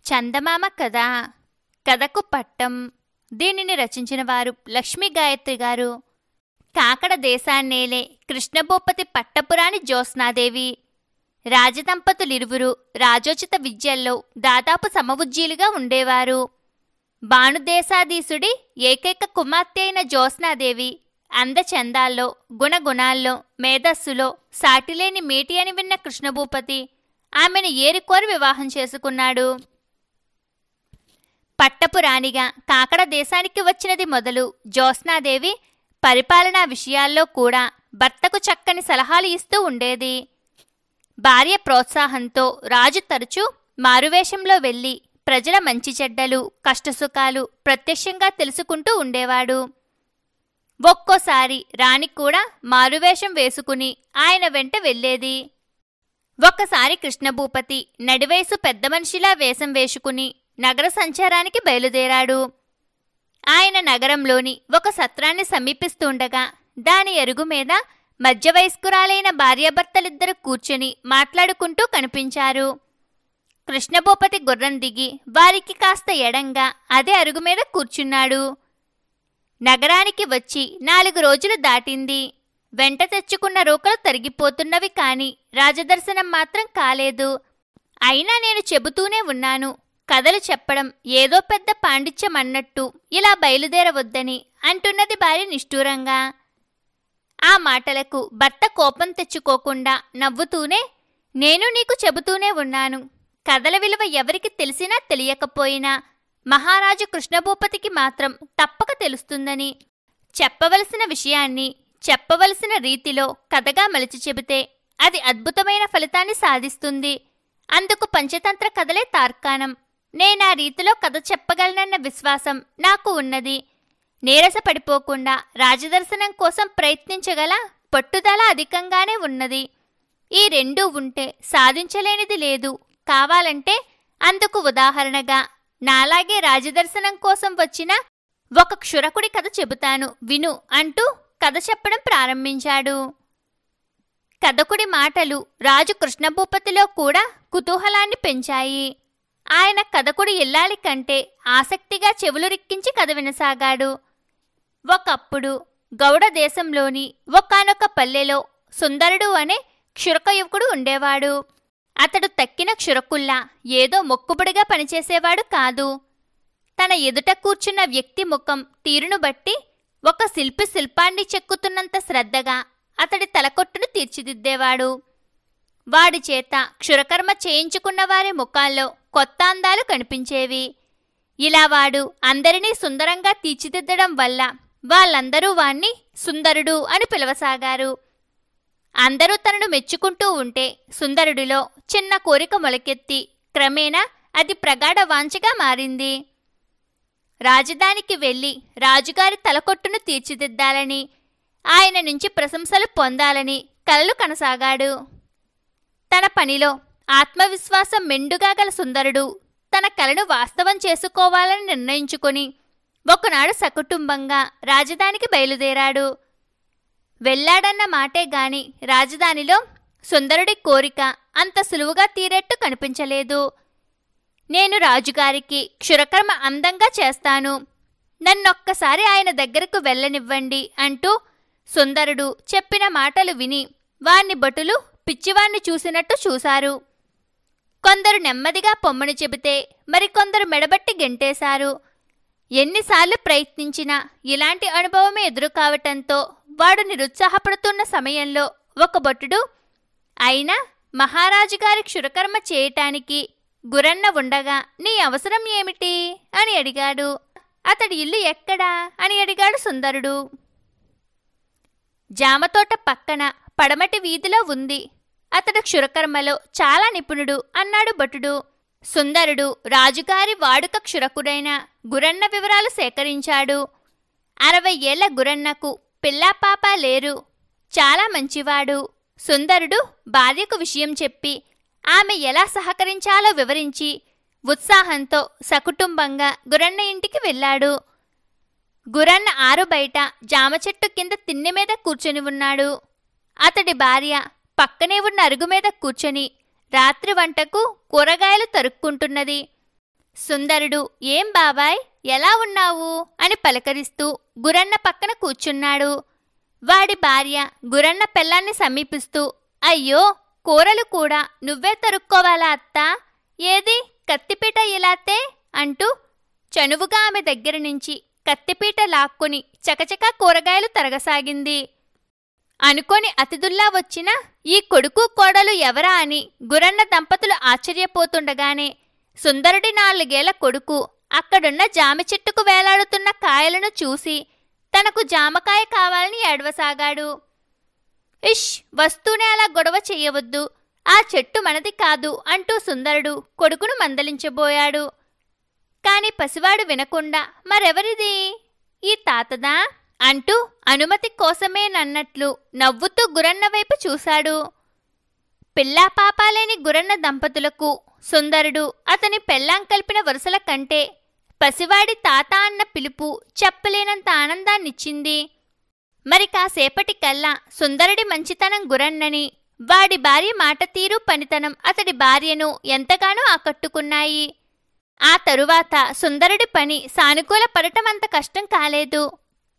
చందమామ కథ. కథకు పట్టం. దీనిని రచించిన వారు లక్ష్మీ గాయత్రి గారు. కాకడ దేశాన్నేలే కృష్ణభూపతి పట్టపురాణి జ్యోత్స్నాదేవి. రాజదంపతులిరువురు రాజోచిత విద్యల్లో దాదాపు సమవుజ్జీలుగా ఉండేవారు. భానుదేశాధీశుడి ఏకైక కుమార్తె అయిన జ్యోత్స్నాదేవి అందచందాల్లో, గుణగుణాల్లో, మేధస్సులో సాటిలేని మేటి అని విన్న కృష్ణభూపతి ఆమెను ఏరికోరి వివాహం చేసుకున్నాడు. పట్టపురాణిగా కాకడ దేశానికి వచ్చినది మొదలు జ్యోత్స్నాదేవి పరిపాలనా విషయాల్లో కూడా భర్తకు చక్కని సలహాలు ఇస్తూ ఉండేది. భార్య ప్రోత్సాహంతో రాజు తరచూ మారువేషంలో వెళ్ళి ప్రజల మంచి చెడ్డలు, కష్టసుఖాలు ప్రత్యక్షంగా తెలుసుకుంటూ ఉండేవాడు. ఒక్కోసారి రాణి కూడా మారువేషం వేసుకుని ఆయన వెంట వెళ్ళేది. ఒక్కసారి కృష్ణభూపతి నడివయసు పెద్ద మనిషిలా వేషం వేసుకుని నగర సంచారానికి బయలుదేరాడు. ఆయన నగరంలోని ఒక సత్రాన్ని సమీపిస్తుండగా దాని అరుగు మీద మధ్యవయస్కురాలైన భార్యాభర్తలిద్దరూ కూర్చుని మాట్లాడుకుంటూ కనిపించారు. కృష్ణభూపతి గుర్రం దిగి వారికి కాస్త ఎడంగా అదే అరుగు మీద కూర్చున్నాడు. నగరానికి వచ్చి 4 రోజులు దాటింది. వెంట తెచ్చుకున్న రోకలు తరిగిపోతున్నవి కాని రాజదర్శనం మాత్రం కాలేదు. అయినా నేను చెబుతూనే ఉన్నాను, కథలు చెప్పడం ఏదో పెద్ద పాండిత్యం అన్నట్టు ఇలా బయలుదేరవద్దని అంటున్నది భార్య నిష్ఠూరంగా. ఆ మాటలకు భర్త కోపం తెచ్చుకోకుండా నవ్వుతూనే, నేను నీకు చెబుతూనే ఉన్నాను, కథల విలువ ఎవరికి తెలిసినా తెలియకపోయినా మహారాజు కృష్ణభూపతికి మాత్రం తప్పక తెలుస్తుందని. చెప్పవలసిన విషయాన్ని చెప్పవలసిన రీతిలో కథగా మలిచి చెబితే అది అద్భుతమైన ఫలితాన్ని సాధిస్తుంది. అందుకు పంచతంత్ర కథలే తార్కాణం. నేనా రీతిలో కథ చెప్పగలనన్న విశ్వాసం నాకు ఉన్నది. నీరసపడిపోకుండా రాజదర్శనం కోసం ప్రయత్నించగల పట్టుదల అధికంగానే ఉన్నది. ఈ రెండూ ఉంటే సాధించలేనిది లేదు. కావాలంటే అందుకు ఉదాహరణగా నాలాగే రాజదర్శనం కోసం వచ్చిన ఒక క్షురకుడి కథ చెబుతాను విను అంటూ కథ చెప్పడం ప్రారంభించాడు. కథకుడి మాటలు రాజు కృష్ణభూపతిలో కూడా కుతూహలాన్ని పెంచాయి. ఆయన కథకుడి ఇల్లాలి కంటే ఆసక్తిగా చెవులు రిక్కించి కథ వినసాగాడు. ఒకప్పుడు గౌడ దేశంలోని ఒకానొక పల్లెలో సుందరుడు అనే క్షురక యువకుడు ఉండేవాడు. అతడు తక్కిన క్షురకుల్లా ఏదో మొక్కుబడిగా పనిచేసేవాడు కాదు. తన ఎదుట కూర్చున్న వ్యక్తి ముఖం తీరును బట్టి ఒక శిల్పి శిల్పాన్ని చెక్కుతున్నంత శ్రద్ధగా అతడి తలకొట్టును తీర్చిదిద్దేవాడు. వాడి చేత క్షురకర్మ చేయించుకున్న వారి ముఖాల్లో కొత్త అందాలు కనిపించేవి. ఇలా వాడు అందరినీ సుందరంగా తీర్చిదిద్దడం వల్ల వాళ్ళందరూ వాణ్ణి సుందరుడు అని పిలవసాగారు. అందరూ తనను మెచ్చుకుంటూ ఉంటే సుందరుడిలో చిన్న కోరిక మొలకెత్తి క్రమేణా అది ప్రగాఢ వాంఛగా మారింది. రాజధానికి వెళ్ళి రాజుగారి తలకొట్టును తీర్చిదిద్దాలని, ఆయన నుంచి ప్రశంసలు పొందాలని కలలు కనసాగాడు. తన పనిలో ఆత్మవిశ్వాసం మెండుగా గల సుందరుడు తన కలను వాస్తవం చేసుకోవాలని నిర్ణయించుకొని ఒకనాడు సకుటుంబంగా రాజధానికి బయలుదేరాడు. వెళ్ళాడన్న మాటే గాని రాజధానిలో సుందరుడి కోరిక అంత సులువుగా తీరేట్టు కనిపించలేదు. నేను రాజుగారికి క్షురకర్మ అందంగా చేస్తాను, నన్నొక్కసారి ఆయన దగ్గరకు వెళ్ళనివ్వండి అంటూ సుందరుడు చెప్పిన మాటలు విని వాణ్ణి భటులు పిచ్చివాణ్ణి చూసినట్టు చూశారు. కొందరు నెమ్మదిగా పొమ్మని చెబితే మరికొందరు మెడబట్టి గెంటేశారు. ఎన్నిసార్లు ప్రయత్నించినా ఇలాంటి అనుభవమే ఎదురు కావటంతో వాడు నిరుత్సాహపడుతున్న సమయంలో ఒక భటుడు, అయినా మహారాజుగారి క్షురకర్మ చేయటానికి గురన్న ఉండగా నీ అవసరం ఏమిటి అని అడిగాడు. అతడి ఇల్లు ఎక్కడా అని అడిగాడు సుందరుడు. జామతోట పక్కన పడమటి వీధిలో ఉంది. అతడు క్షురకర్మలో చాలా నిపుణుడు అన్నాడు భటుడు. సుందరుడు రాజుగారి వాడుక క్షురకుడైన గురన్న వివరాలు సేకరించాడు. 60 ఏళ్ల గురన్నకు పిల్లాపాప లేరు. చాలా మంచివాడు. సుందరుడు భార్యకు విషయం చెప్పి ఆమె ఎలా సహకరించాలో వివరించి ఉత్సాహంతో సకుటుంబంగా గురన్న ఇంటికి వెళ్ళాడు. గురన్న ఆరు బయట జామ చెట్టు కింద తిన్నె మీద కూర్చొని ఉన్నాడు. అతడి భార్య పక్కనే ఉన్న అరుగు మీద కూర్చొని రాత్రి వంటకు కూరగాయలు తరుక్కుంటున్నది. సుందరుడు ఏం బాబాయ్ ఎలా ఉన్నావు అని పలకరిస్తూ గురన్న పక్కన కూర్చున్నాడు. వాడి భార్య గురన్న పెళ్ళాన్ని సమీపిస్తూ అయ్యో కూరలు కూడా నువ్వే తరుక్కోవాలా అత్తా, ఏది కత్తిపీట ఇలాతే అంటూ చనువుగా ఆమె దగ్గర నుంచి కత్తిపీట లాక్కుని చకచకా కూరగాయలు తరగసాగింది. అనుకోని అతిథుల్లా వచ్చిన ఈ కొడుకు కోడలు ఎవరా అని గురన్న దంపతులు ఆశ్చర్యపోతుండగానే సుందరుడి 4 ఏళ్ల కొడుకు అక్కడున్న జామి చెట్టుకు వేలాడుతున్న కాయలను చూసి తనకు జామకాయ కావాలని ఏడవసాగాడు. ఇష్, వస్తూనే అలా గొడవ చెయ్యవద్దు, ఆ చెట్టు మనది కాదు అంటూ సుందరుడు కొడుకును మందలించబోయాడు. కాని పసివాడు వినకుండా మరెవరిది, ఈ తాతదా అంటూ అనుమతి కోసమేనన్నట్లు నవ్వుతూ గురన్న వైపు చూశాడు. పిల్లా పాపాలేని గురన్న దంపతులకు సుందరుడు అతని పెళ్ళాం కలిపిన వరుసల కంటే పసివాడి తాత అన్న పిలుపు చెప్పలేనంత ఆనందాన్నిచ్చింది. మరి కాసేపటికల్లా సుందరుడి మంచితనం గురన్నని, వాడి భార్య మాట తీరు పనితనం అతడి భార్యను ఎంతగానో ఆకట్టుకున్నాయి. ఆ తరువాత సుందరుడి పని సానుకూల పడటమంత కష్టం కాలేదు.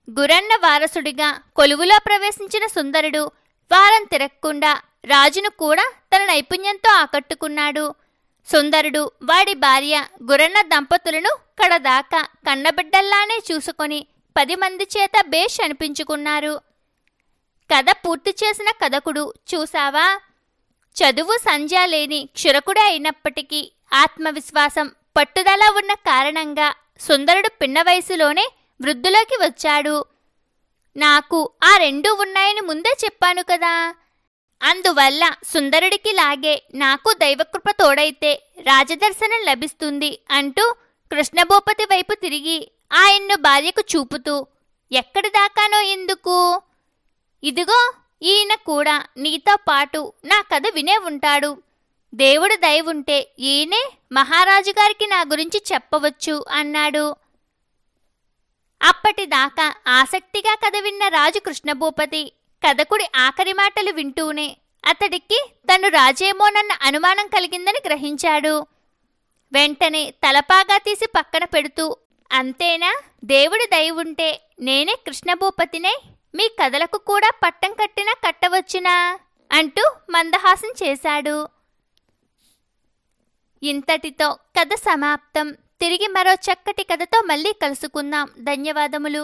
గురన్న వారసుడిగా కొలువులో ప్రవేశించిన సుందరుడు వారం తిరగకుండా రాజును కూడా తన నైపుణ్యంతో ఆకట్టుకున్నాడు. సుందరుడు వాడి భార్య గురన్న దంపతులను కడదాకా కన్నబిడ్డల్లానే చూసుకొని 10 మంది చేత బేష్ అనిపించుకున్నారు. కథ పూర్తి చేసిన కథకుడు చూసావా, చదువు సంధ్య లేని క్షురకుడే అయినప్పటికీ ఆత్మవిశ్వాసం పట్టుదల ఉన్న కారణంగా సుందరుడు పిన్న వయసులోనే వృద్ధులోకి వచ్చాడు. నాకు ఆ 2 ఉన్నాయని ముందే చెప్పాను కదా, అందువల్ల సుందరుడికి లాగే నాకు దైవకృప తోడైతే రాజదర్శనం లభిస్తుంది అంటూ కృష్ణభూపతి వైపు తిరిగి ఆయన్ను భార్యకు చూపుతూ ఎక్కడి దాకానో ఎందుకు, ఇదిగో ఈయన కూడా నీతో పాటు నా కథ వినే ఉంటాడు. దేవుడు దయ ఉంటే ఈయనే మహారాజుగారికి నా గురించి చెప్పవచ్చు అన్నాడు. అప్పటిదాకా ఆసక్తిగా కథ విన్న రాజు కృష్ణభూపతి కథకుడి ఆఖరి మాటలు వింటూనే అతడికి తను రాజేమోనన్న అనుమానం కలిగిందని గ్రహించాడు. వెంటనే తలపాగా తీసి పక్కన పెడుతూ అంతేనా, దేవుడి దయ ఉంటే నేనే కృష్ణభూపతినే, మీ కథలకు కూడా పట్టం కట్టినా కట్టవచ్చునా అంటూ మందహాసం చేశాడు. ఇంతటితో కథ సమాప్తం. తిరిగి మరో చక్కటి కథతో మళ్ళీ కలుసుకుందాం. ధన్యవాదములు.